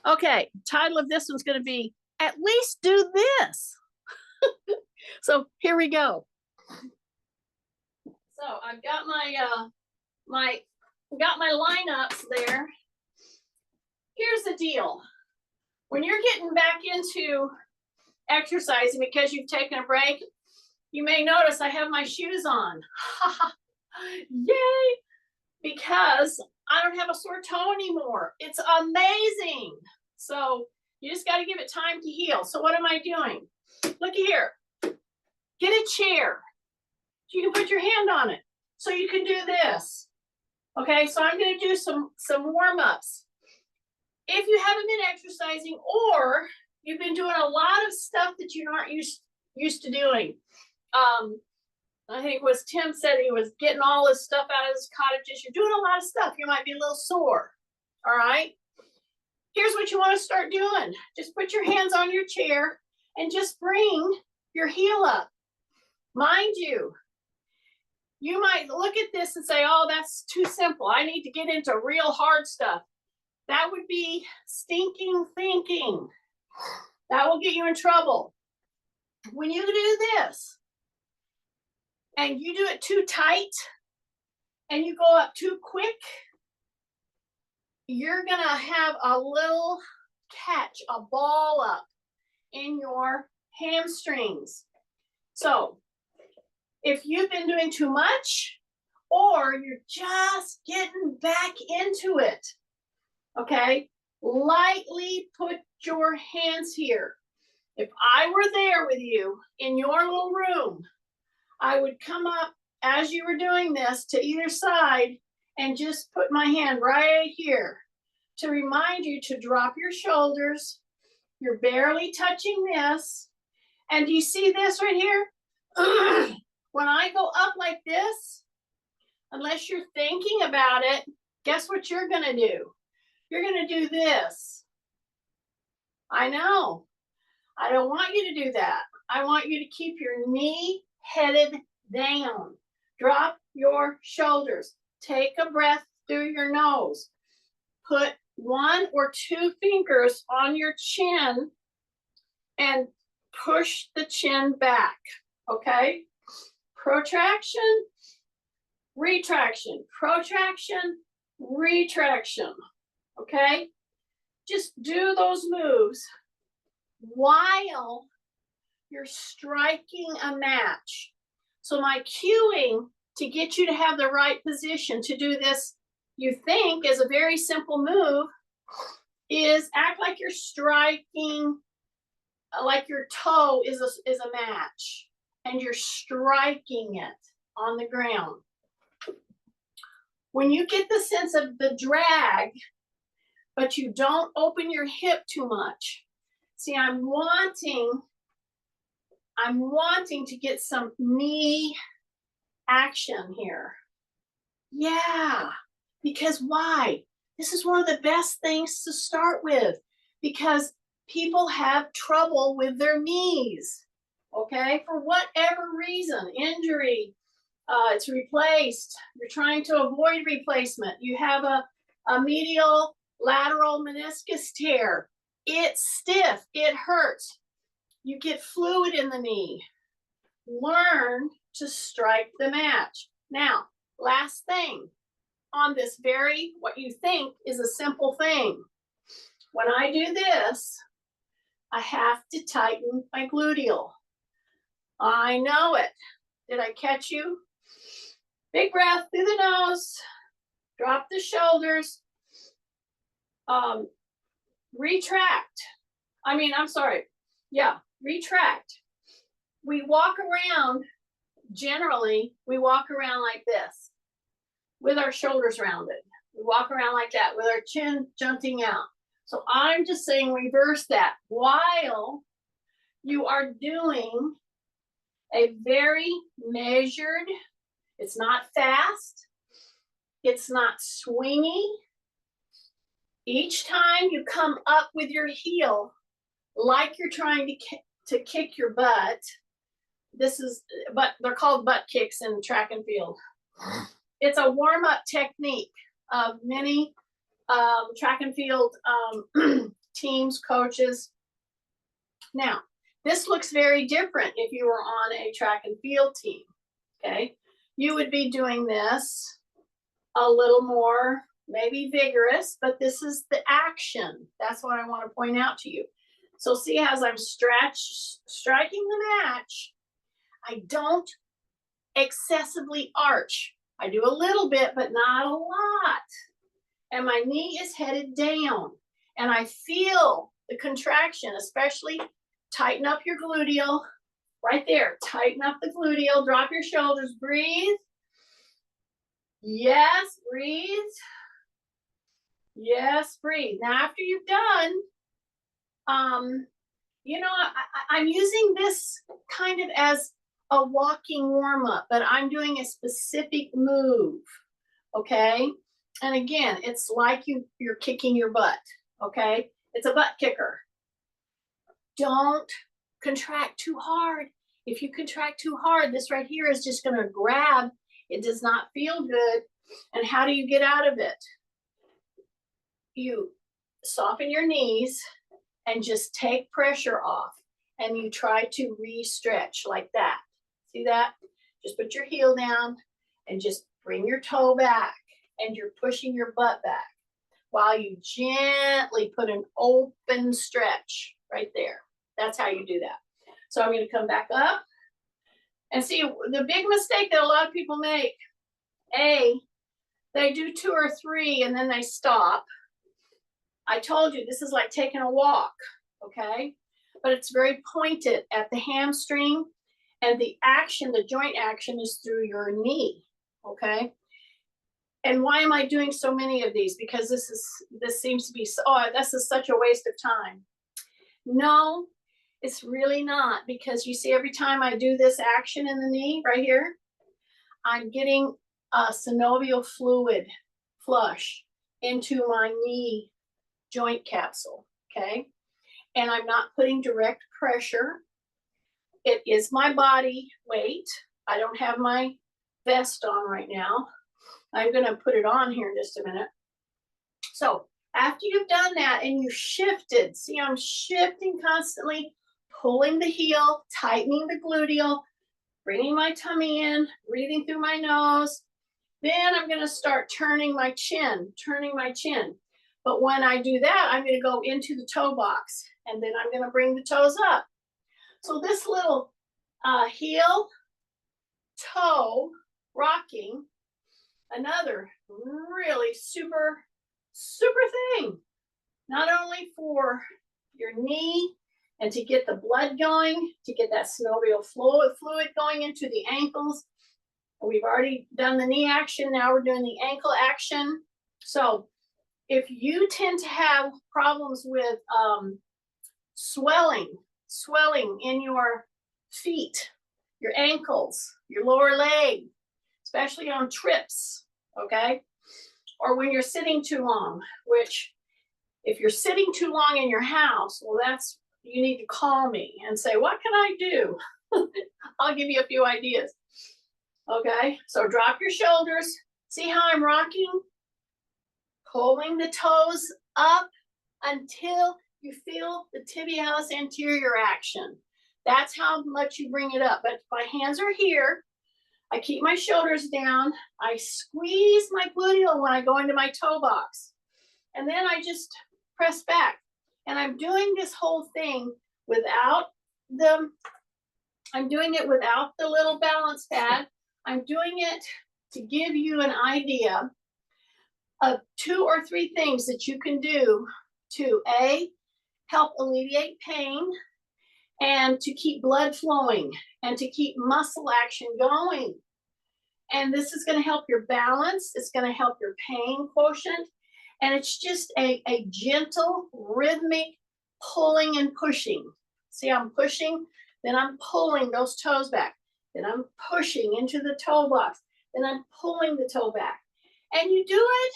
Okay, title of this one's going to be At Least Do This. So here we go. So I've got my lineups there. Here's the deal. When you're getting back into exercising because you've taken a break, you may notice I have my shoes on. Yay! Because I don't have a sore toe anymore. It's amazing. So you just got to give it time to heal. So what am I doing? Look here. Get a chair. So you can put your hand on it. So you can do this. Okay, so I'm going to do some warm-ups. If you haven't been exercising or you've been doing a lot of stuff that you aren't used to doing. I think it was Tim said he was getting all this stuff out of his cottages. You're doing a lot of stuff. You might be a little sore. All right. Here's what you want to start doing. Just put your hands on your chair and just bring your heel up. Mind you, you might look at this and say, oh, that's too simple. I need to get into real hard stuff. That would be stinking thinking. That will get you in trouble. When you do this, and you do it too tight, and you go up too quick, you're gonna have a little catch, a ball up in your hamstrings. So if you've been doing too much, or you're just getting back into it, okay, lightly put your hands here. If I were there with you in your little room, I would come up as you were doing this to either side and just put my hand right here to remind you to drop your shoulders. You're barely touching this. And do you see this right here? When I go up like this, unless you're thinking about it, guess what you're going to do? You're going to do this. I know. I don't want you to do that. I want you to keep your knee headed down. Drop your shoulders. Take a breath through your nose. Put 1 or 2 fingers on your chin and push the chin back. Okay? Protraction, retraction, protraction, retraction. Okay? Just do those moves while you're striking a match. So my cueing to get you to have the right position to do this, you think is a very simple move, is act like you're striking, like your toe is a match, and you're striking it on the ground. When you get the sense of the drag, but you don't open your hip too much. See, I'm wanting to get some knee action here. Yeah, because why? This is one of the best things to start with because people have trouble with their knees, okay? For whatever reason, injury, it's replaced. You're trying to avoid replacement. You have a medial lateral meniscus tear. It's stiff, it hurts. You get fluid in the knee. Learn to strike the match. Now, last thing on this what you think is a simple thing. When I do this, I have to tighten my gluteal. I know it. Did I catch you? Big breath through the nose. Drop the shoulders. Retract. Retract. We walk around, generally, we walk around like this with our shoulders rounded. We walk around like that with our chin jutting out. So I'm just saying reverse that while you are doing a very measured, it's not fast, it's not swingy. Each time you come up with your heel, like you're trying to kick your butt, they're called butt kicks in track and field. It's a warm-up technique of many track and field teams, coaches. Now, this looks very different if you were on a track and field team, okay? You would be doing this a little more, maybe vigorous, but this is the action. That's what I want to point out to you. So see, as I'm striking the match, I don't excessively arch. I do a little bit, but not a lot. And my knee is headed down. And I feel the contraction, especially tighten up your gluteal. Right there, tighten up the gluteal, drop your shoulders, breathe. Yes, breathe. Yes, breathe. Now, after you've done, you know, I'm using this kind of as a walking warm-up, but I'm doing a specific move, okay? And again, it's like you're kicking your butt, okay? It's a butt kicker. Don't contract too hard. If you contract too hard, this right here is just going to grab. It does not feel good. And how do you get out of it? You soften your knees and just take pressure off. And you try to re-stretch like that. See that? Just put your heel down and just bring your toe back. And you're pushing your butt back while you gently put an open stretch right there. That's how you do that. So I'm going to come back up and see the big mistake that a lot of people make. They do 2 or 3 and then they stop. I told you this is like taking a walk, okay? But it's very pointed at the hamstring, and the action, the joint action is through your knee, okay? And why am I doing so many of these? Because this seems to be, this is such a waste of time. No, it's really not, because you see every time I do this action in the knee right here, I'm getting a synovial fluid flush into my knee joint capsule, okay? And I'm not putting direct pressure. It is my body weight. I don't have my vest on right now. I'm going to put it on here in just a minute. So after you've done that and you shifted, see, I'm shifting constantly, pulling the heel, tightening the gluteal, bringing my tummy in, breathing through my nose. Then I'm going to start turning my chin. But when I do that, I'm going to go into the toe box, and then I'm going to bring the toes up. So this little heel, toe, rocking, another really super thing. Not only for your knee and to get the blood going, to get that synovial fluid going into the ankles. We've already done the knee action. Now we're doing the ankle action. So if you tend to have problems with swelling in your feet, your ankles, your lower leg, especially on trips, okay? Or when you're sitting too long, which if you're sitting too long in your house, well, you need to call me and say, what can I do? I'll give you a few ideas. Okay, so drop your shoulders. See how I'm rocking? Pulling the toes up until you feel the tibialis anterior action. That's how much you bring it up. But my hands are here. I keep my shoulders down. I squeeze my gluteal when I go into my toe box. And then I just press back. And I'm doing this whole thing without the little balance pad. I'm doing it to give you an idea of 2 or 3 things that you can do to help alleviate pain, and to keep blood flowing, and to keep muscle action going. And this is going to help your balance. It's going to help your pain quotient. And it's just a gentle, rhythmic pulling and pushing. See, I'm pushing, then I'm pulling those toes back. Then I'm pushing into the toe box. Then I'm pulling the toe back. And you do it,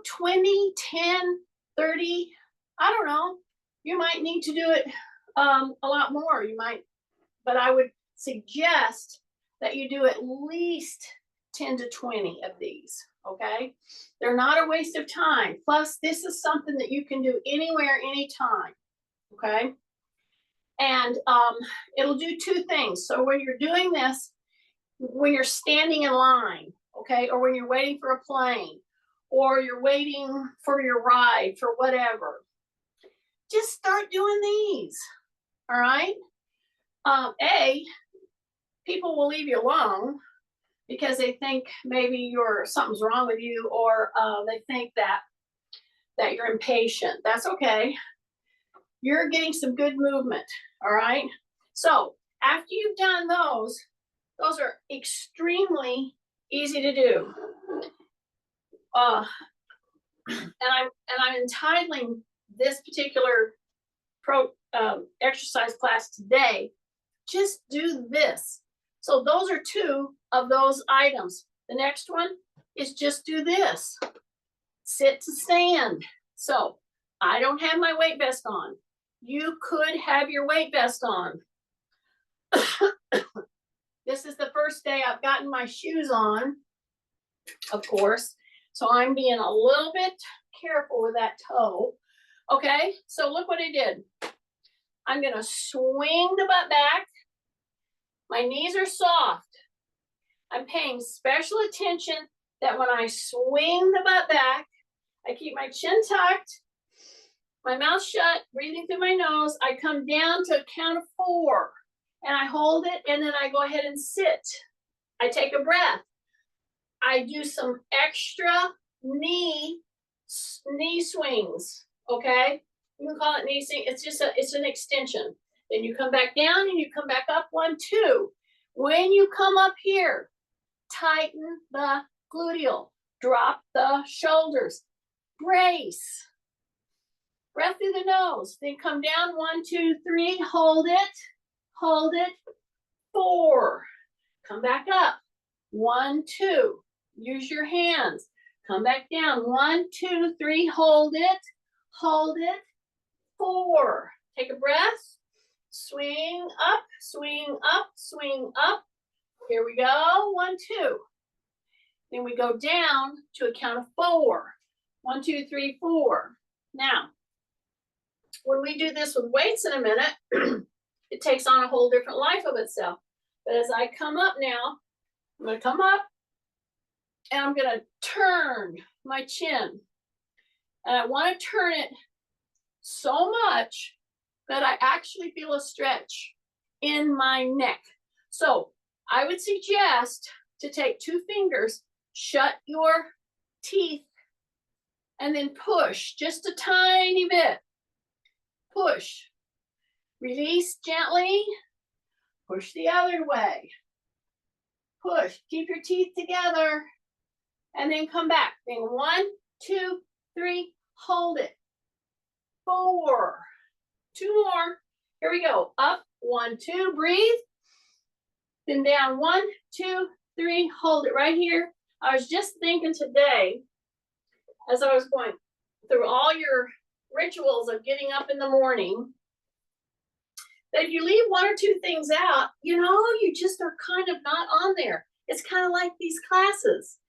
20, 10, 30, I don't know. You might need to do it a lot more. But I would suggest that you do at least 10 to 20 of these, okay? They're not a waste of time. Plus, this is something that you can do anywhere, anytime, okay? And it'll do two things. So when you're doing this, when you're standing in line, okay, or when you're waiting for a plane, or you're waiting for your ride for whatever, just start doing these, all right? People will leave you alone because they think maybe something's wrong with you, or they think that you're impatient. That's okay. You're getting some good movement, all right? So after you've done those are extremely easy to do. And I'm entitling this particular exercise class today, just do this. So those are two of those items. The next one is just do this. Sit to stand. So I don't have my weight vest on. You could have your weight vest on. This is the first day I've gotten my shoes on, of course. So I'm being a little bit careful with that toe. Okay, so look what I did. I'm gonna swing the butt back. My knees are soft. I'm paying special attention that when I swing the butt back, I keep my chin tucked, my mouth shut, breathing through my nose. I come down to a count of 4 and I hold it, and then I go ahead and sit. I take a breath. I do some extra knee swings, okay? You can call it knee swing. It's an extension. Then you come back down and you come back up, 1, 2. When you come up here, tighten the gluteal, drop the shoulders, brace, breath through the nose, then come down, 1, 2, 3, hold it, 4, come back up, 1, 2, use your hands, come back down, 1, 2, 3, hold it, 4, take a breath, swing up, swing up, swing up. Here we go, 1, 2. Then we go down to a count of 4. 1, 2, 3, 4. Now, when we do this with weights in a minute, it takes on a whole different life of itself. But as I come up now, I'm gonna come up and I'm gonna turn my chin. And I wanna turn it so much that I actually feel a stretch in my neck. So I would suggest to take 2 fingers, shut your teeth, and then push just a tiny bit. Push. Release gently. Push the other way. Push. Keep your teeth together. And then come back. Then 1, 2, 3. Hold it. 4. 2 more. Here we go. Up. 1, 2. Breathe. Then down. 1, 2, 3. Hold it right here. I was just thinking today, as I was going through all your rituals of getting up in the morning, that if you leave 1 or 2 things out, you just are kind of not on there. It's kind of like these classes.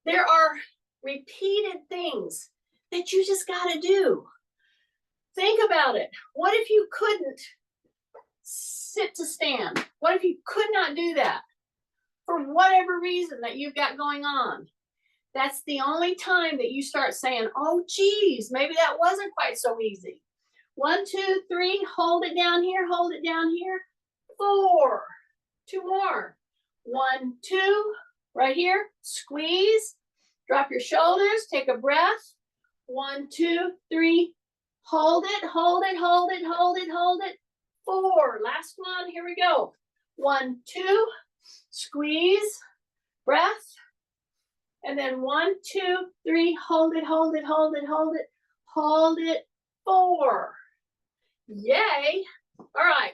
There are repeated things that you just got to do. Think about it. What if you couldn't sit to stand? What if you could not do that for whatever reason that you've got going on? That's the only time that you start saying, oh, geez, maybe that wasn't quite so easy. 1, 2, 3, hold it down here, hold it down here. 4, 2 more. 1, 2, right here, squeeze, drop your shoulders, take a breath. 1, 2, 3, hold it, hold it, hold it, hold it, hold it. 4, last one, here we go. 1, 2, squeeze, breath. And then 1, 2, 3, hold it, hold it, hold it, hold it, hold it. 4. Yay. All right.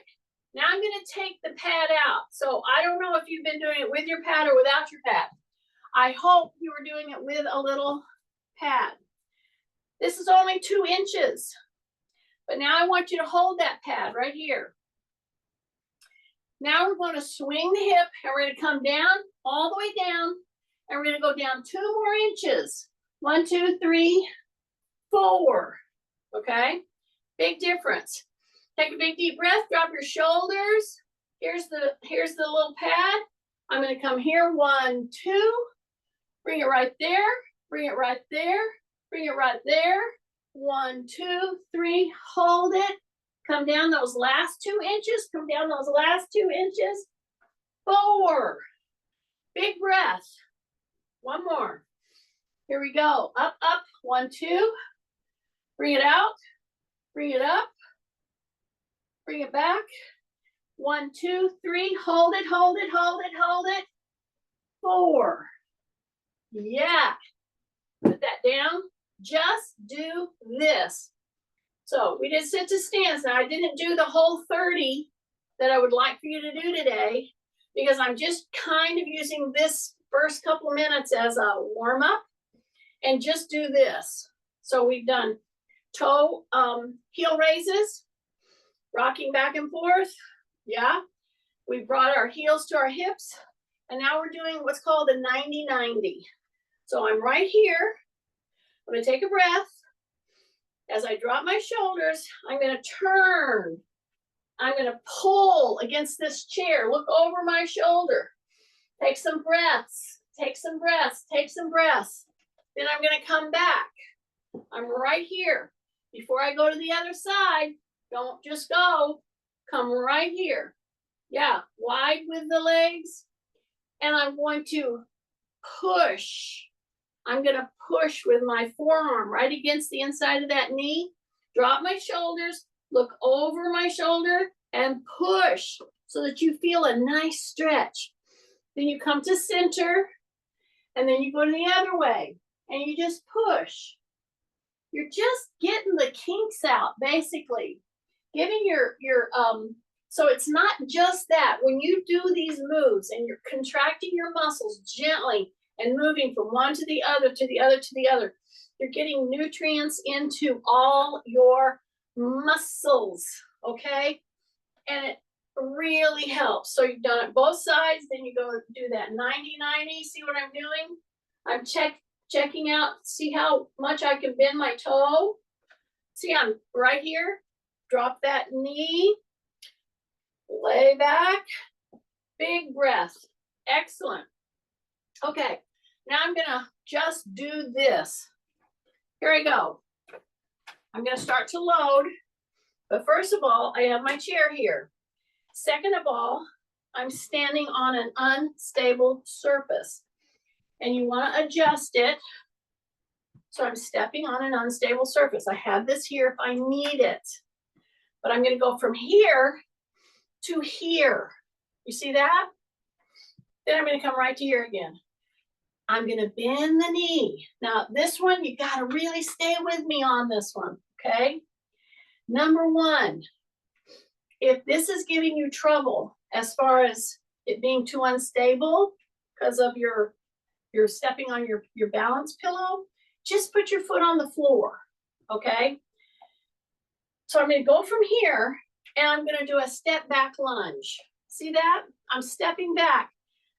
Now I'm going to take the pad out. So I don't know if you've been doing it with your pad or without your pad. I hope you were doing it with a little pad. This is only 2 inches. But now I want you to hold that pad right here. Now we're going to swing the hip and we're going to come down, all the way down. And we're gonna go down 2 more inches. 1, 2, 3, 4. Okay, big difference. Take a big deep breath, drop your shoulders. Here's the little pad. I'm gonna come here, 1, 2, bring it right there, bring it right there, bring it right there. 1, 2, 3, hold it. Come down those last 2 inches, come down those last 2 inches. 4, big breath. 1 more. Here we go, up, up, 1, 2, bring it out, bring it up, bring it back. 1, 2, 3, hold it, hold it, hold it, hold it. 4, yeah, put that down, just do this. So we did sit to stands. Now I didn't do the whole 30 that I would like for you to do today because I'm just kind of using this first couple minutes as a warm up and just do this. So we've done toe, heel raises, rocking back and forth. Yeah, we brought our heels to our hips and now we're doing what's called a 90-90. So I'm right here. I'm gonna take a breath. As I drop my shoulders, I'm gonna turn. I'm gonna pull against this chair, look over my shoulder. Take some breaths, take some breaths, take some breaths. Then I'm gonna come back. I'm right here. Before I go to the other side, don't just go, come right here. Yeah, wide with the legs. And I'm going to push. I'm gonna push with my forearm right against the inside of that knee. Drop my shoulders, look over my shoulder and push so that you feel a nice stretch. Then you come to center and then you go to the other way and you just push. You're just getting the kinks out, basically. Getting so it's not just that. When you do these moves and you're contracting your muscles gently and moving from one to the other, to the other, to the other, you're getting nutrients into all your muscles, okay? And it really helps. So you've done it both sides, then you go do that 90-90. See what I'm doing? I'm checking out, see how much I can bend my toe. See, I'm right here. Drop that knee, lay back, big breath. Excellent. Okay, now I'm gonna just do this. Here I go. I'm gonna start to load, but first of all, I have my chair here. Second of all, I'm standing on an unstable surface and you wanna adjust it. So I'm stepping on an unstable surface. I have this here if I need it, but I'm gonna go from here to here. You see that? Then I'm gonna come right to here again. I'm gonna bend the knee. Now this one, you gotta really stay with me on this one, okay? Number 1, if this is giving you trouble as far as it being too unstable because of your stepping on your balance pillow, just put your foot on the floor, okay? So I'm gonna go from here and I'm gonna do a step back lunge. See that? I'm stepping back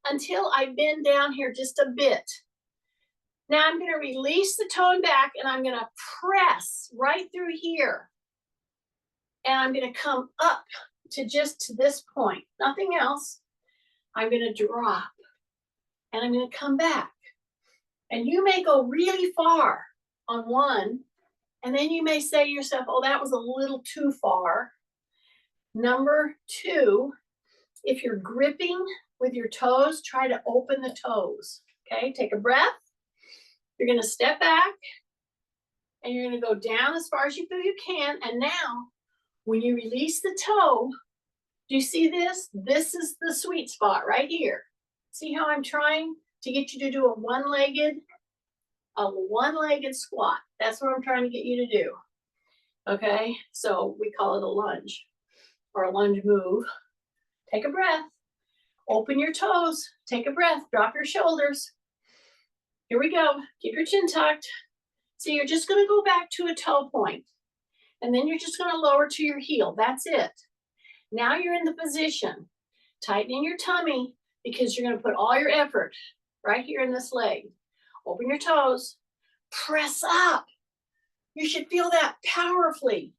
until I bend down here just a bit. Now I'm gonna release the toe back and I'm gonna press right through here. And I'm gonna come up to just to this point, nothing else. I'm gonna drop and I'm gonna come back. And you may go really far on one, and then you may say to yourself, oh, that was a little too far. Number 2, if you're gripping with your toes, try to open the toes, okay? Take a breath. You're gonna step back and you're gonna go down as far as you feel you can. And now, when you release the toe, do you see this? This is the sweet spot right here. See how I'm trying to get you to do a one-legged squat. That's what I'm trying to get you to do, okay? So we call it a lunge or a lunge move. Take a breath, open your toes, take a breath, drop your shoulders. Here we go, keep your chin tucked. So you're just gonna go back to a toe point and then you're just gonna lower to your heel, that's it. Now you're in the position, tightening your tummy because you're gonna put all your effort right here in this leg. Open your toes, press up. You should feel that powerfully.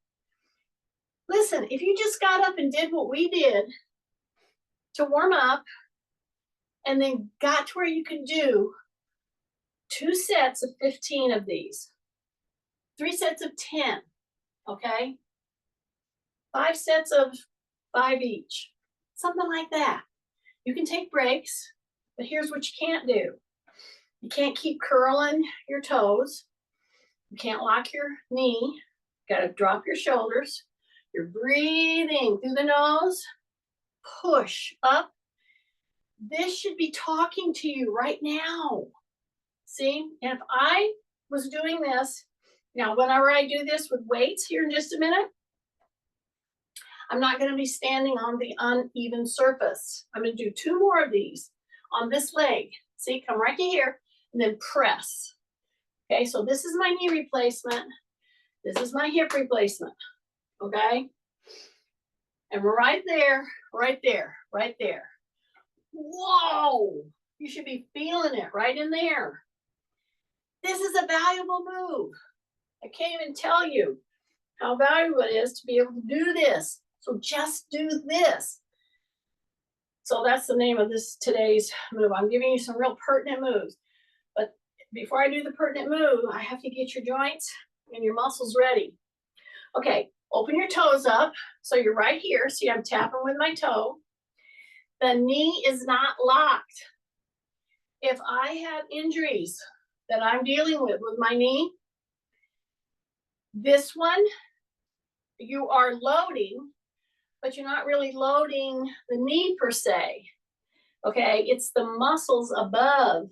Listen, if you just got up and did what we did to warm up and then got to where you could do 2 sets of 15 of these, 3 sets of 10, okay? 5 sets of 5 each, something like that. You can take breaks, but here's what you can't do. You can't keep curling your toes. You can't lock your knee. You gotta drop your shoulders. You're breathing through the nose. Push up. This should be talking to you right now. See, and if I was doing this, now whenever I do this with weights here in just a minute, I'm not going to be standing on the uneven surface. I'm going to do 2 more of these on this leg. See, come right to here and then press. Okay, so this is my knee replacement. This is my hip replacement. Okay, and we're right there, right there, right there. Whoa, you should be feeling it right in there. This is a valuable move. I can't even tell you how valuable it is to be able to do this. So just do this. So that's the name of this today's move. I'm giving you some real pertinent moves. But before I do the pertinent move, I have to get your joints and your muscles ready. Okay, open your toes up. So you're right here. See, I'm tapping with my toe. The knee is not locked. If I have injuries that I'm dealing with my knee, this one, you are loading, but you're not really loading the knee per se. Okay, it's the muscles above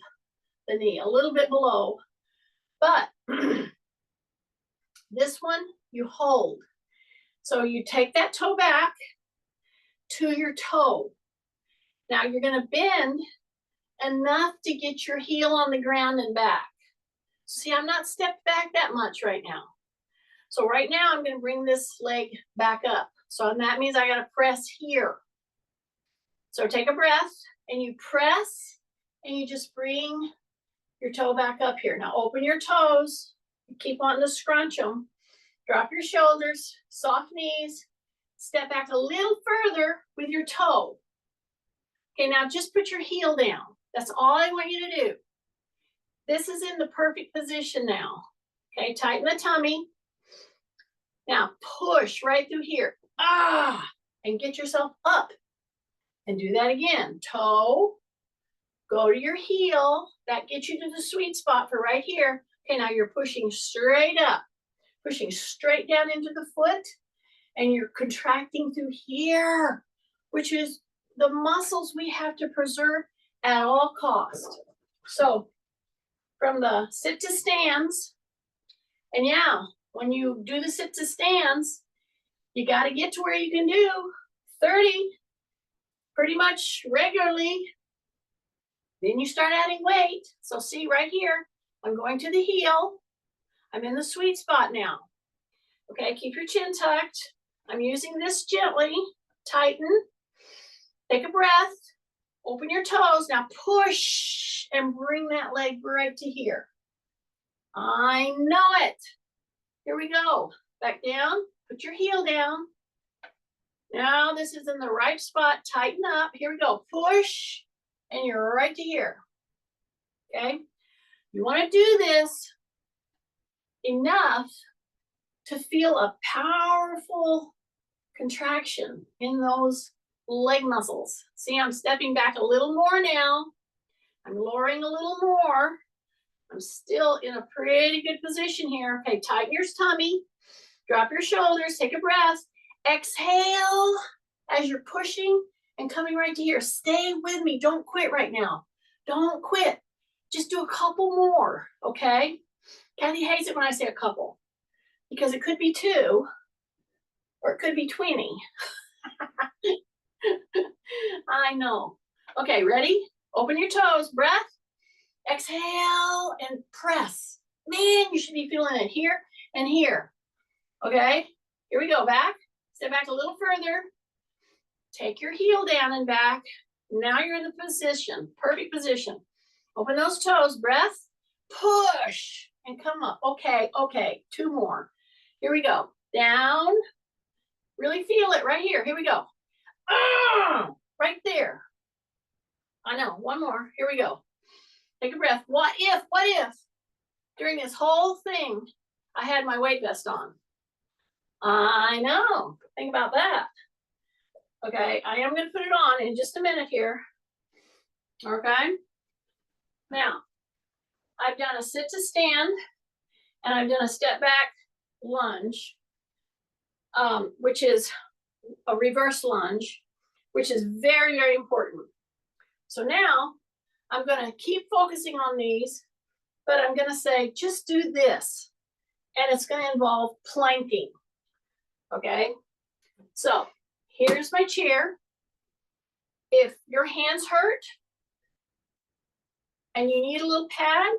the knee, a little bit below. But this one, you hold. So you take that toe back to your toe. Now you're going to bend enough to get your heel on the ground and back. See, I'm not stepped back that much right now. So right now I'm going to bring this leg back up. So that means I got to press here. So take a breath and you press and you just bring your toe back up here. Now open your toes. You keep wanting to scrunch them. Drop your shoulders, soft knees. Step back a little further with your toe. Okay, now just put your heel down. That's all I want you to do. This is in the perfect position now. Okay, tighten the tummy. Now push right through here. And get yourself up. And do that again. Toe, go to your heel. That gets you to the sweet spot for right here. Okay, now you're pushing straight up. Pushing straight down into the foot. And you're contracting through here, which is the muscles we have to preserve at all costs. So from the sit to stands, and yeah, when you do the sit to stands, you got to get to where you can do 30 pretty much regularly. Then you start adding weight. So see right here, I'm going to the heel. I'm in the sweet spot now. Okay, keep your chin tucked. I'm using this gently. Tighten. Take a breath. Open your toes. Now push and bring that leg right to here. I know it. Here we go. Back down. Put your heel down. Now this is in the right spot. Tighten up. Here we go. Push. And you're right to here. Okay? You want to do this enough to feel a powerful contraction in those leg muscles. See, I'm stepping back a little more now. I'm lowering a little more. I'm still in a pretty good position here. Okay, tighten your tummy. Drop your shoulders. Take a breath. Exhale as you're pushing and coming right to here. Stay with me. Don't quit right now. Don't quit. Just do a couple more, okay? Kathy hates it when I say a couple because it could be 2 or it could be 20. I know. Okay, ready? Open your toes. Breath. Exhale and press. Man, you should be feeling it here and here. Okay, here we go. Back. Step back a little further. Take your heel down and back. Now you're in the position, perfect position. Open those toes, breath, push, and come up. Okay, okay, 2 more. Here we go. Down, really feel it right here. Here we go. Right there. I know, 1 more. Here we go. Take a breath. What if, during this whole thing, I had my weight vest on? I know, think about that. Okay, I am gonna put it on in just a minute here. Okay, now, I've done a sit to stand, and I've done a step back lunge, which is a reverse lunge, which is very, very important. So now, I'm gonna keep focusing on these, but I'm gonna say, just do this, and it's gonna involve planking, okay? So, here's my chair. If your hands hurt, and you need a little pad,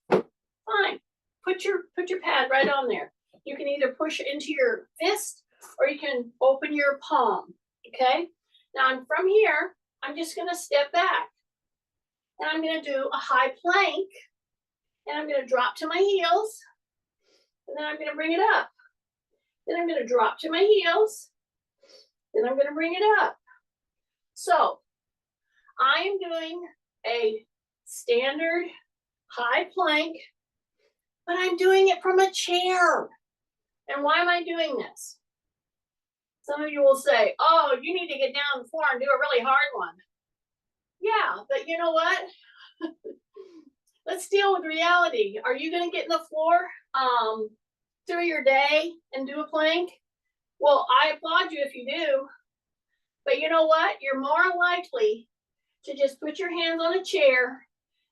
fine. Put your pad right on there. You can either push it into your fist or you can open your palm, okay? Now I'm from here, I'm just gonna step back and I'm gonna do a high plank and I'm gonna drop to my heels and then I'm gonna bring it up. Then I'm gonna drop to my heels, then I'm gonna bring it up. So I am doing a standard high plank, but I'm doing it from a chair. And why am I doing this? Some of you will say, oh, you need to get down on the floor and do a really hard one. Yeah, but you know what? Let's deal with reality. Are you gonna get in the floor through your day and do a plank? Well, I applaud you if you do. But you know what? You're more likely to just put your hands on a chair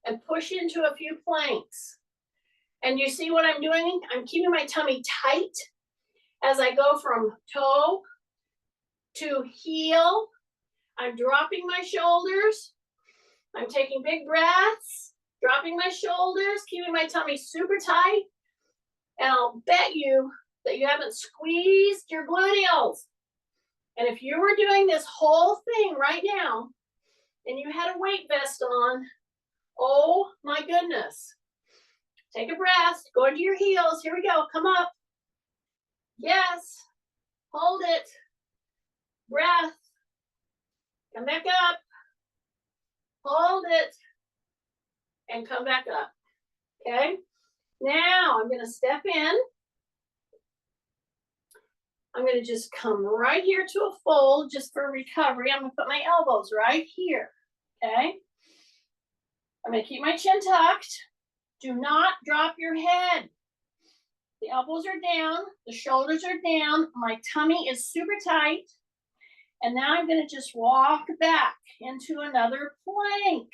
and push into a few planks. And you see what I'm doing? I'm keeping my tummy tight as I go from toe to heel. I'm dropping my shoulders. I'm taking big breaths, dropping my shoulders, keeping my tummy super tight. And I'll bet you that you haven't squeezed your gluteals. And if you were doing this whole thing right now and you had a weight vest on, oh my goodness. Take a breath, go into your heels. Here we go, come up. Yes, hold it. Breath, come back up. Hold it, and come back up, okay? Now I'm gonna step in. I'm gonna just come right here to a fold just for recovery. I'm gonna put my elbows right here, okay? I'm gonna keep my chin tucked. Do not drop your head. The elbows are down, the shoulders are down, my tummy is super tight. And now I'm gonna just walk back into another plank.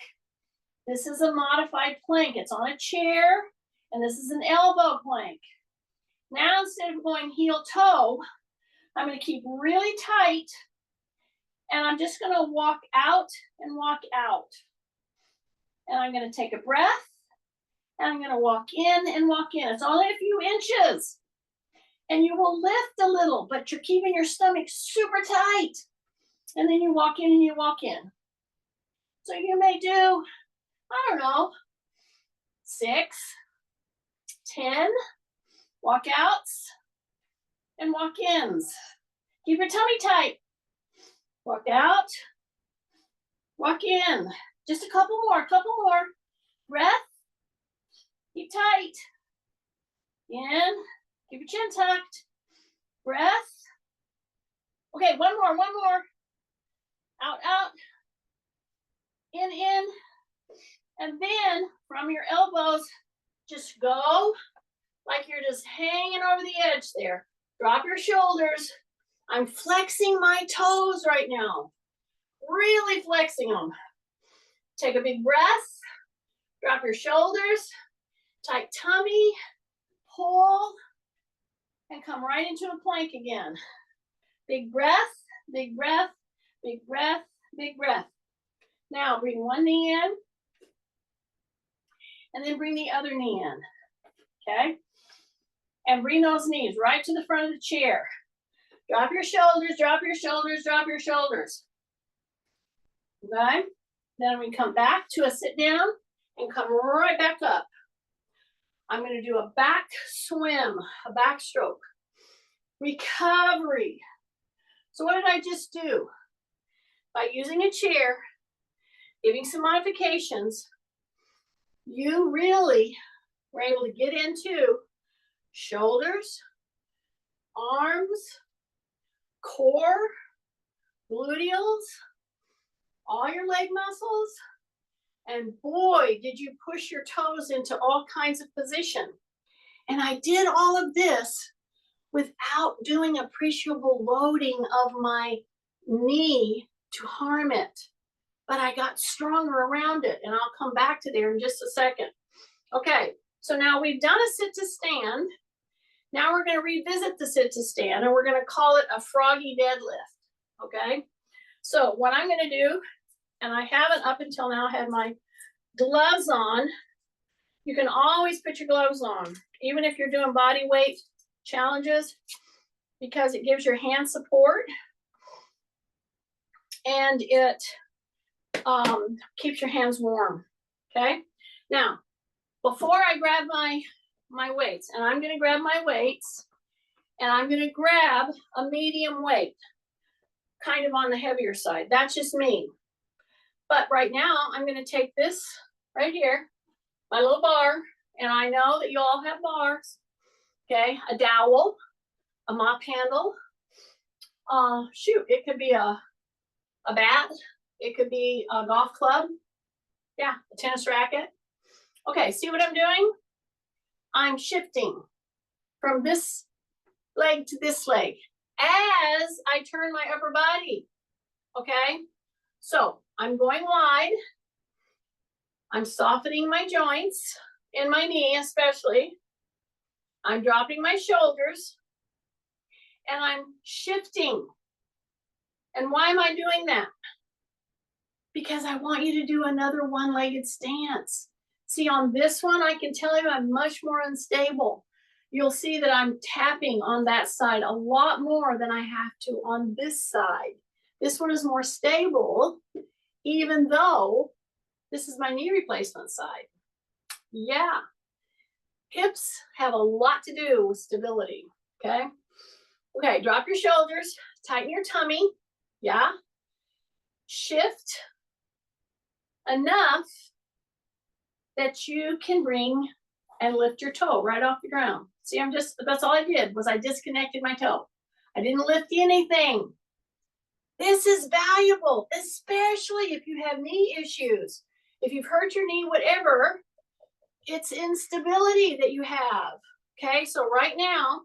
This is a modified plank. It's on a chair, and this is an elbow plank. Now instead of going heel toe, I'm gonna keep really tight, and I'm just gonna walk out and walk out. And I'm gonna take a breath, and I'm gonna walk in and walk in. It's only a few inches. And you will lift a little, but you're keeping your stomach super tight. And then you walk in and you walk in. So you may do, I don't know, 6, 10 walkouts and walk-ins. Keep your tummy tight. Walk out, walk in. Just a couple more. Breath, keep tight. In, keep your chin tucked. Breath. Okay, one more. Out, in, and then from your elbows, just go like you're just hanging over the edge there. Drop your shoulders. I'm flexing my toes right now, really flexing them. Take a big breath, drop your shoulders, tight tummy, pull, and come right into a plank again. Big breath, big breath, big breath, big breath. Now bring one knee in, and then bring the other knee in, okay? And bring those knees right to the front of the chair. Drop your shoulders, drop your shoulders, drop your shoulders. Okay? Then we come back to a sit down, and come right back up. I'm going to do a back swim, a backstroke. Recovery. So what did I just do? By using a chair, giving some modifications, you really were able to get into shoulders, arms, core, gluteals, all your leg muscles, and boy, did you push your toes into all kinds of position. And I did all of this without doing appreciable loading of my knee to harm it. But I got stronger around it, and I'll come back to there in just a second. Okay, so now we've done a sit to stand. Now we're going to revisit the sit to stand, and we're going to call it a froggy deadlift. Okay, so what I'm going to do, and I haven't up until now had my gloves on. You can always put your gloves on, even if you're doing body weight challenges, because it gives your hand support and it keeps your hands warm. Okay, now before I grab my weights, and I'm going to grab my weights, and I'm going to grab a medium weight, kind of on the heavier side. That's just me. But right now, I'm going to take this right here, my little bar, and I know that you all have bars. Okay, a dowel, a mop handle. Shoot, it could be a bat. It could be a golf club. Yeah, a tennis racket. Okay, see what I'm doing? I'm shifting from this leg to this leg as I turn my upper body. Okay, so I'm going wide. I'm softening my joints in my knee especially. I'm dropping my shoulders and I'm shifting. And why am I doing that? Because I want you to do another one-legged stance. See, on this one, I can tell you I'm much more unstable. You'll see that I'm tapping on that side a lot more than I have to on this side. This one is more stable, even though this is my knee replacement side. Yeah. Hips have a lot to do with stability, okay? Okay, drop your shoulders, tighten your tummy, yeah? Shift enough that you can bring and lift your toe right off the ground. See, that's all I did was I disconnected my toe. I didn't lift anything. This is valuable, especially if you have knee issues. If you've hurt your knee, whatever, it's instability that you have. Okay, so right now,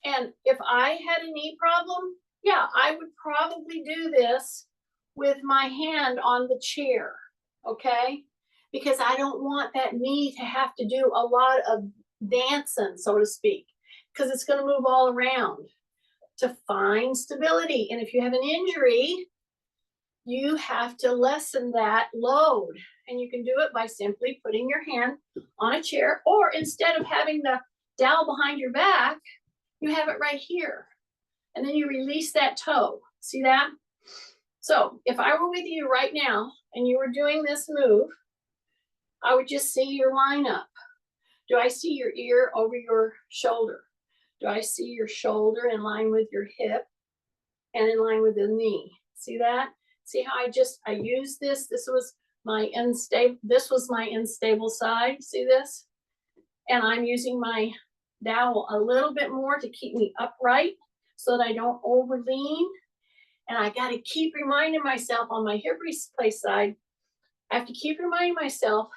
and if I had a knee problem, yeah, I would probably do this with my hand on the chair, okay? Because I don't want that knee to have to do a lot of dancing, so to speak, because it's going to move all around to find stability. And if you have an injury, you have to lessen that load. And you can do it by simply putting your hand on a chair, or instead of having the dowel behind your back, you have it right here. And then you release that toe. See that? So if I were with you right now and you were doing this move, I would just see your line up. Do I see your ear over your shoulder? Do I see your shoulder in line with your hip and in line with the knee? See that? See how I used this? This was my unstable side. See this? And I'm using my dowel a little bit more to keep me upright so that I don't over lean. And I got to keep reminding myself on my hip replace side, I have to keep reminding myself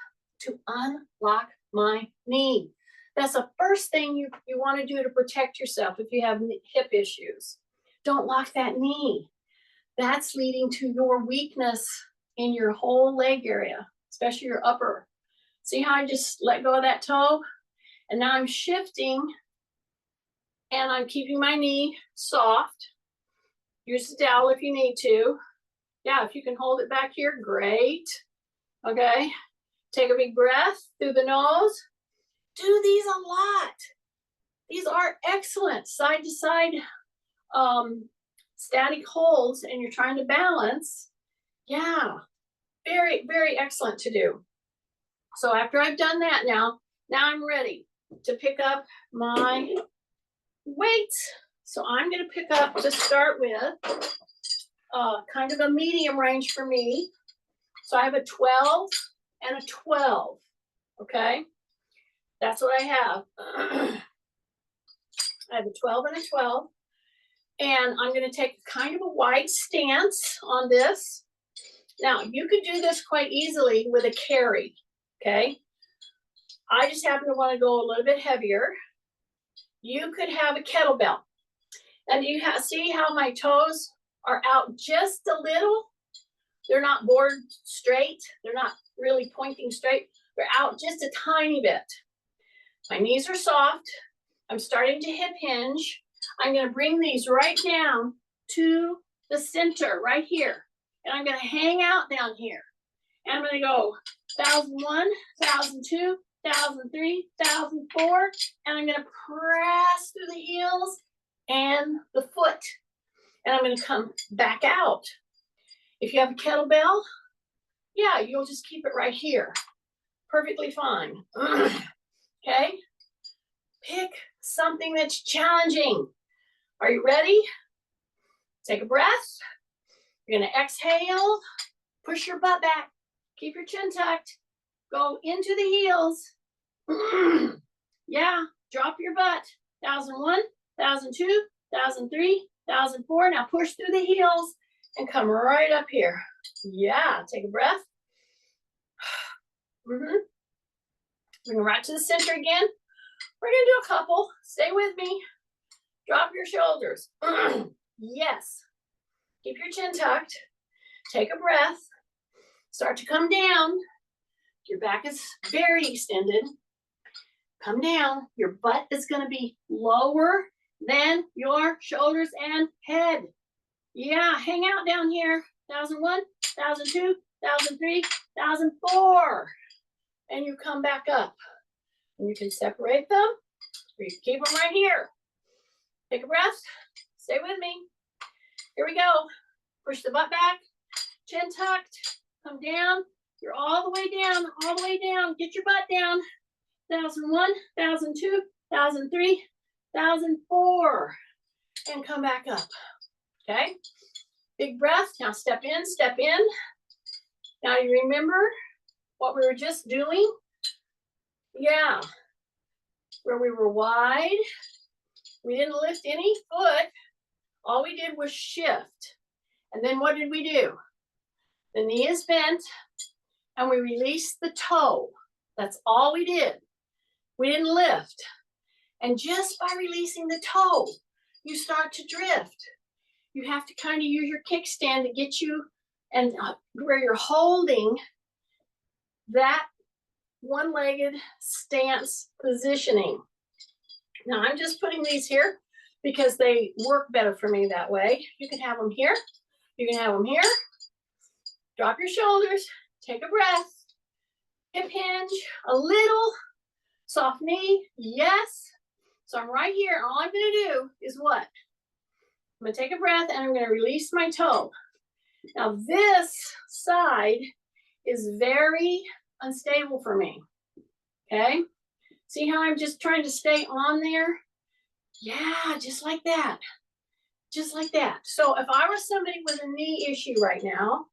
to unlock my knee. That's the first thing you want to do to protect yourself if you have hip issues. Don't lock that knee. That's leading to your weakness in your whole leg area, especially your upper. See how I just let go of that toe? And now I'm shifting and I'm keeping my knee soft. Use the dowel if you need to. Yeah, if you can hold it back here, great. Okay, take a big breath through the nose. Do these a lot. These are excellent side to side static holds, and you're trying to balance. Yeah, very, very excellent to do. So after I've done that now I'm ready to pick up my weights. So I'm going to pick up to start with kind of a medium range for me. So I have a 12 and a 12. Okay, that's what I have. I have a 12 and a 12. And I'm going to take kind of a wide stance on this. Now, you could do this quite easily with a carry, okay? I just happen to want to go a little bit heavier. You could have a kettlebell. And you see how my toes are out just a little? They're not bored straight. They're not really pointing straight. They're out just a tiny bit. My knees are soft. I'm starting to hip hinge. I'm going to bring these right down to the center right here. And I'm going to hang out down here. And I'm going to go 1001, 1002, 1003, 1004. And I'm going to press through the heels and the foot. And I'm going to come back out. If you have a kettlebell, yeah, you'll just keep it right here. Perfectly fine. Okay? Pick something that's challenging. Are you ready? Take a breath. You're going to exhale. Push your butt back. Keep your chin tucked. Go into the heels. Yeah, drop your butt. 1001, 1002, 1003, 1004. Now push through the heels and come right up here. Yeah, take a breath. Bring it right to the center again. We're going to do a couple. Stay with me. Drop your shoulders. Yes. Keep your chin tucked. Take a breath. Start to come down. Your back is very extended. Come down. Your butt is going to be lower than your shoulders and head. Yeah, hang out down here. 1001, 1002, 1003, 1004. And you come back up. And you can separate them, or you can keep them right here. Take a breath. Stay with me. Here we go. Push the butt back. Chin tucked. Come down. You're all the way down, all the way down. Get your butt down. 1001, 1002, 1003, 1004. And come back up. Okay? Big breath. Now step in, step in. Now you remember what we were just doing? Yeah. Where we were wide. We didn't lift any foot. All we did was shift. And then what did we do? The knee is bent and we released the toe. That's all we did. We didn't lift. And just by releasing the toe, you start to drift. You have to kind of use your kickstand to get you and where you're holding that one-legged stance positioning. Now I'm just putting these here because they work better for me that way. You can have them here. You can have them here. Drop your shoulders. Take a breath. Hip hinge a little. Soft knee. Yes. So I'm right here. All I'm going to do is what? I'm going to take a breath and I'm going to release my toe. Now this side is very unstable for me. Okay? See how I'm just trying to stay on there? Yeah, just like that. Just like that. So if I was somebody with a knee issue right now,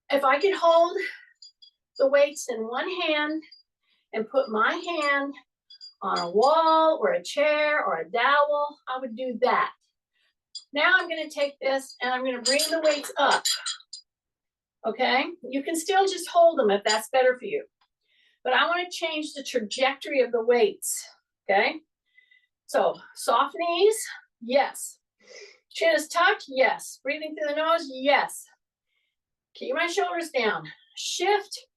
if I could hold the weights in one hand and put my hand on a wall or a chair or a dowel, I would do that. Now I'm going to take this and I'm going to bring the weights up. Okay? You can still just hold them if that's better for you. But I want to change the trajectory of the weights. Okay? So soft knees, yes. Chin is tucked, yes. Breathing through the nose, yes. Keep my shoulders down. Shift,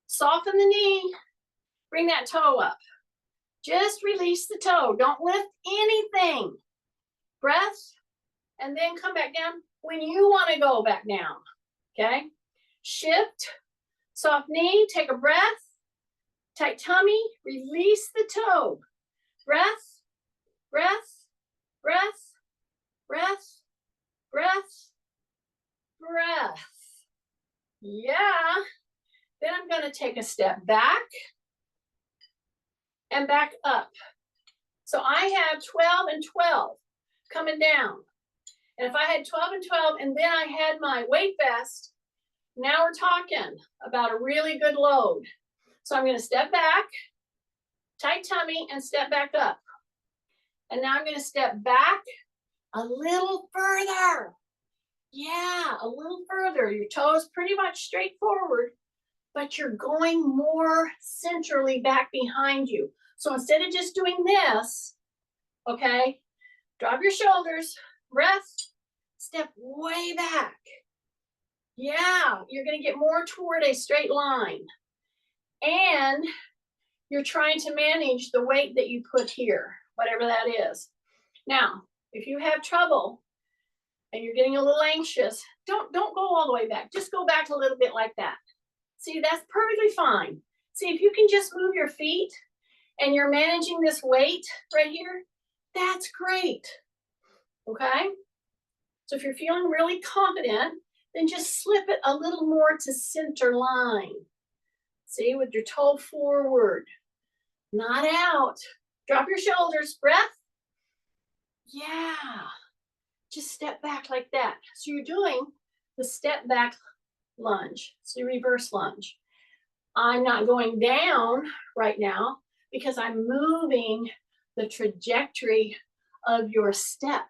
soften the knee, bring that toe up. Just release the toe. Don't lift anything. Breath, and then come back down when you want to go back down. Okay? Shift, soft knee, take a breath. Tight tummy, release the toe. Breath, breath, breath, breath, breath, breath. Yeah. Then I'm going to take a step back and back up. So I have 12 and 12 coming down. And if I had 12 and 12 and then I had my weight vest, now we're talking about a really good load. So I'm going to step back, tight tummy, and step back up. And now I'm going to step back a little further. Yeah, a little further. Your toes pretty much straight forward, but you're going more centrally back behind you. So instead of just doing this, okay, drop your shoulders, breath, step way back. Yeah, you're going to get more toward a straight line. And you're trying to manage the weight that you put here, whatever that is. Now, if you have trouble and you're getting a little anxious, don't go all the way back. Just go back a little bit like that. See, that's perfectly fine. See, if you can just move your feet and you're managing this weight right here, that's great. Okay? So if you're feeling really confident, then just slip it a little more to center line. See, with your toe forward, not out. Drop your shoulders, breath. Yeah, just step back like that. So you're doing the step back lunge, so reverse lunge. I'm not going down right now because I'm moving the trajectory of your step.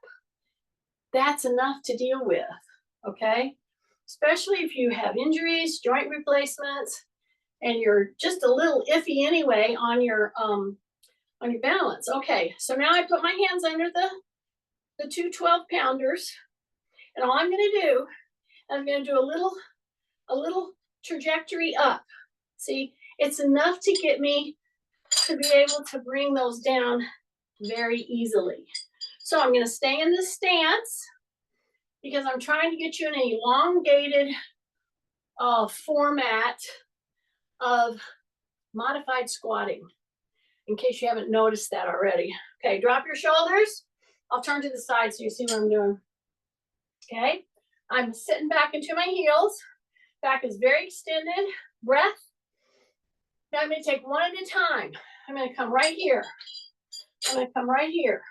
That's enough to deal with, okay? Especially if you have injuries, joint replacements, and you're just a little iffy anyway on your balance. Okay, so now I put my hands under the two 12-pounders, and all I'm going to do, I'm going to do a little trajectory up. See, it's enough to get me to be able to bring those down very easily. So I'm going to stay in this stance because I'm trying to get you in an elongated format of modified squatting, in case you haven't noticed that already. Okay, drop your shoulders. I'll turn to the side so you see what I'm doing. Okay, I'm sitting back into my heels. Back is very extended. Breath. Now I'm going to take one at a time. I'm going to come right here. I'm going to come right here.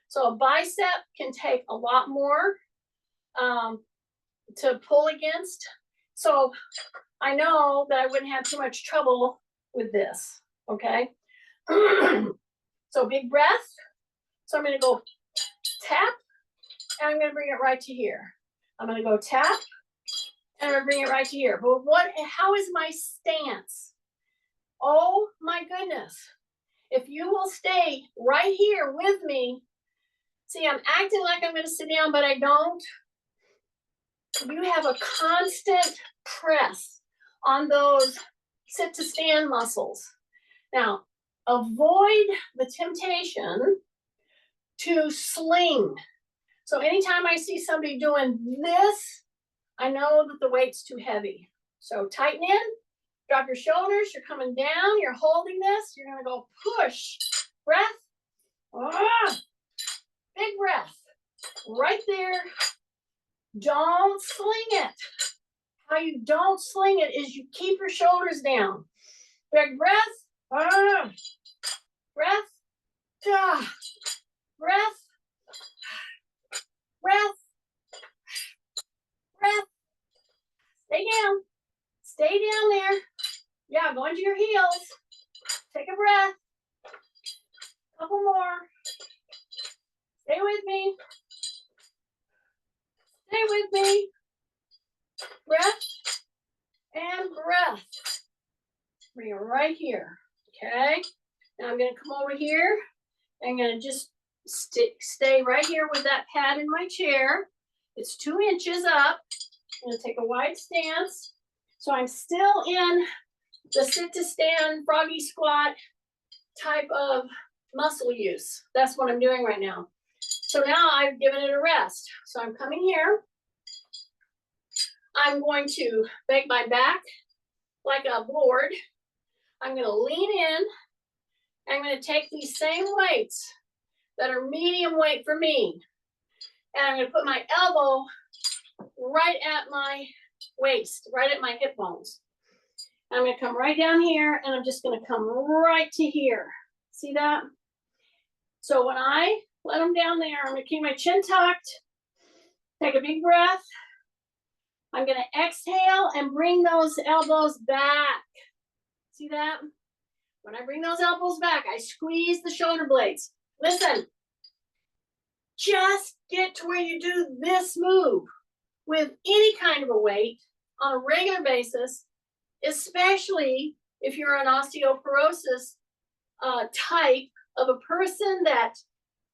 So a bicep can take a lot more to pull against. So I know that I wouldn't have too much trouble with this, okay? So big breath. So I'm going to go tap, and I'm going to bring it right to here. I'm going to go tap, and I'm going to bring it right to here. But how is my stance? Oh my goodness. If you will stay right here with me, see, I'm acting like I'm going to sit down, but I don't. You have a constant press on those sit to stand muscles. Now, avoid the temptation to sling. So anytime I see somebody doing this, I know that the weight's too heavy. So tighten in, drop your shoulders, you're coming down, you're holding this, you're gonna go push, breath, big breath, right there. Don't sling it. How you don't sling it is you keep your shoulders down. Big breath, breath, breath, breath, breath. Stay down. Stay down there. Yeah, go into your heels. Take a breath. Couple more. Stay with me. Stay with me. Breath and breath. Bring it right here. Okay. Now I'm going to come over here. I'm going to just stay right here with that pad in my chair. It's 2 inches up. I'm going to take a wide stance. So I'm still in the sit to stand froggy squat type of muscle use. That's what I'm doing right now. So now I've given it a rest. So I'm coming here. I'm going to bend my back like a board. I'm going to lean in. I'm going to take these same weights that are medium weight for me. And I'm going to put my elbow right at my waist, right at my hip bones. I'm gonna come right down here and I'm just gonna come right to here. See that? So when I let them down there, I'm gonna keep my chin tucked, take a big breath. I'm gonna exhale and bring those elbows back. See that? When I bring those elbows back, I squeeze the shoulder blades. Listen, just get to where you do this move with any kind of a weight on a regular basis, especially if you're an osteoporosis type of a person that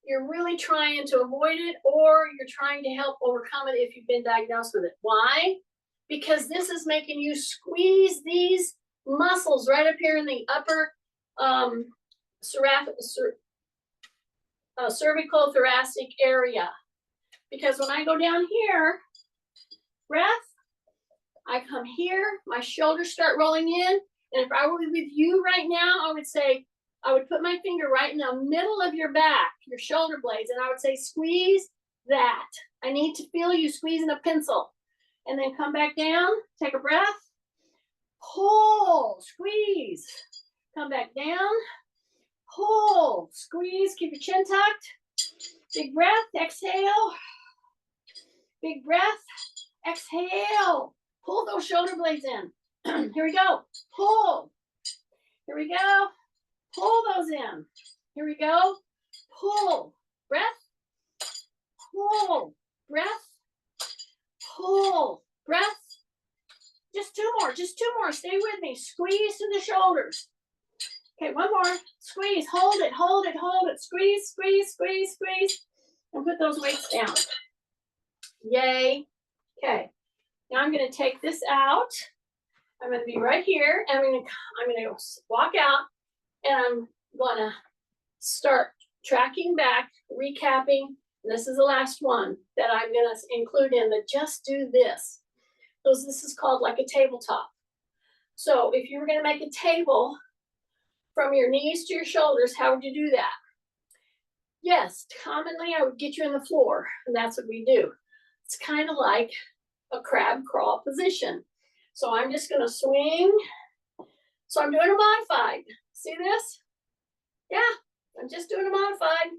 you're really trying to avoid it, or you're trying to help overcome it if you've been diagnosed with it. Why? Because this is making you squeeze these muscles right up here in the upper cervical thoracic area. Because when I go down here, breath, I come here, my shoulders start rolling in, and if I were with you right now, I would say, I would put my finger right in the middle of your back, your shoulder blades, and I would say, squeeze that. I need to feel you squeezing a pencil. And then come back down, take a breath, pull, squeeze, come back down, pull, squeeze, keep your chin tucked, big breath, exhale, big breath, exhale, pull those shoulder blades in. Here we go, pull, here we go, pull those in, here we go, pull, breath, pull, breath, pull, breath. Just two more, stay with me. Squeeze to the shoulders. Okay, one more, squeeze, hold it, hold it, hold it. Squeeze, squeeze, squeeze, squeeze, and put those weights down. Yay. Okay, now I'm gonna take this out. I'm gonna be right here, and I'm gonna walk out, and I'm gonna start tracking back, recapping. This is the last one that I'm gonna include in the just do this. Because this is called like a tabletop. So if you were gonna make a table from your knees to your shoulders, how would you do that? Yes, commonly I would get you on the floor, and that's what we do. It's kind of like a crab crawl position. So I'm just gonna swing. So I'm doing a modified. See this? Yeah, I'm just doing a modified.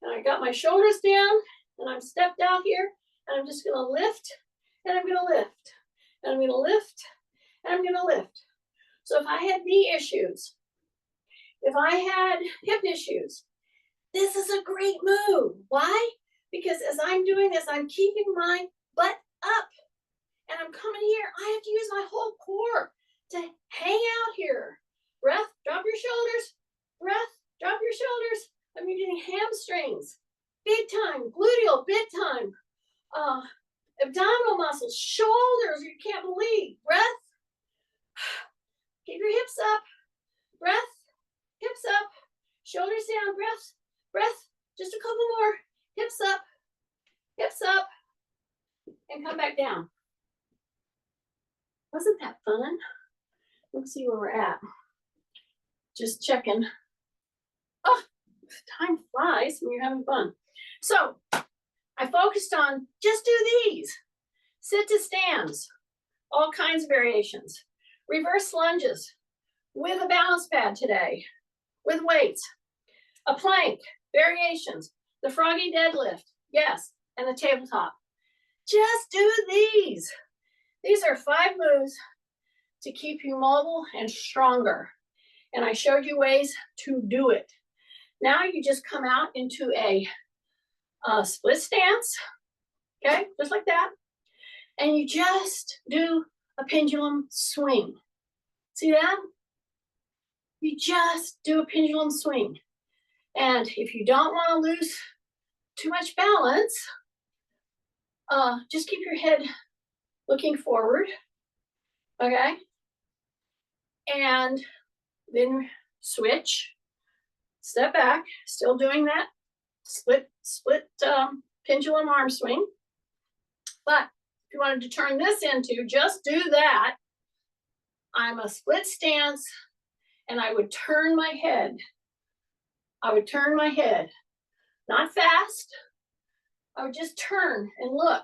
And I got my shoulders down, and I'm stepped out here, and I'm just gonna lift, and I'm gonna lift, and I'm gonna lift, and I'm gonna lift. So if I had knee issues, if I had hip issues, this is a great move. Why? Because as I'm doing this, I'm keeping my butt up, and I'm coming here. I have to use my whole core to hang out here. Breath, drop your shoulders. Breath, drop your shoulders. I'm using hamstrings, big time, gluteal, big time. Abdominal muscles, shoulders, you can't believe. Breath, keep your hips up. Breath, hips up, shoulders down, breath, breath, just a couple more. Hips up, and come back down. Wasn't that fun? Let's see where we're at. Just checking. Oh, time flies when you're having fun. So I focused on just do these. Sit to stands, all kinds of variations. Reverse lunges with a balance pad today, with weights. A plank, variations. The froggy deadlift, yes, and the tabletop. Just do these. These are 5 moves to keep you mobile and stronger. And I showed you ways to do it. Now you just come out into a split stance, okay, just like that. And you just do a pendulum swing. See that? You just do a pendulum swing. And if you don't want to lose too much balance, just keep your head looking forward, okay? And then switch, step back, still doing that split pendulum arm swing. But if you wanted to turn this into just do that, I'm a split stance, and I would turn my head. I would turn my head, not fast. I would just turn and look,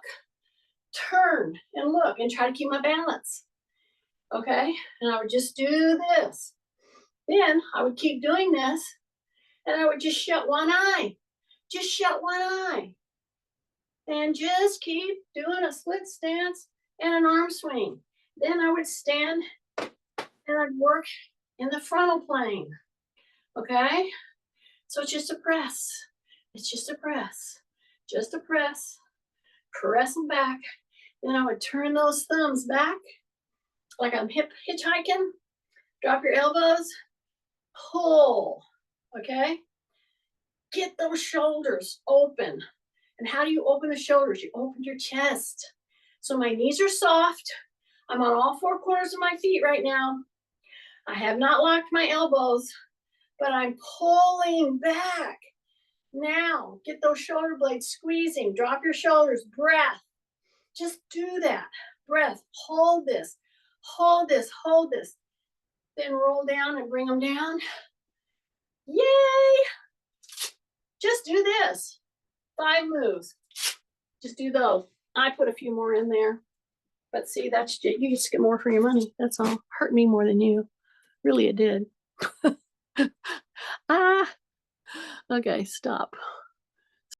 and try to keep my balance. Okay, and I would just do this. Then I would keep doing this, and I would just shut one eye. Just shut one eye. And just keep doing a split stance and an arm swing. Then I would stand and I'd work in the frontal plane. Okay? So it's just a press. It's just a press. Just a press. Press them back. Then I would turn those thumbs back like I'm hitchhiking. Drop your elbows. Pull. Okay? Get those shoulders open. And how do you open the shoulders? You open your chest. So my knees are soft. I'm on all four corners of my feet right now. I have not locked my elbows, but I'm pulling back. Now, get those shoulder blades squeezing. Drop your shoulders. Breath. Just do that. Breath. Hold this. Hold this. Hold this. Then roll down and bring them down. Yay! Just do this. 5 moves. Just do those. I put a few more in there. But see, that's just, you just get more for your money. That's all. Hurt me more than you. Really, it did. Ah. Okay, stop.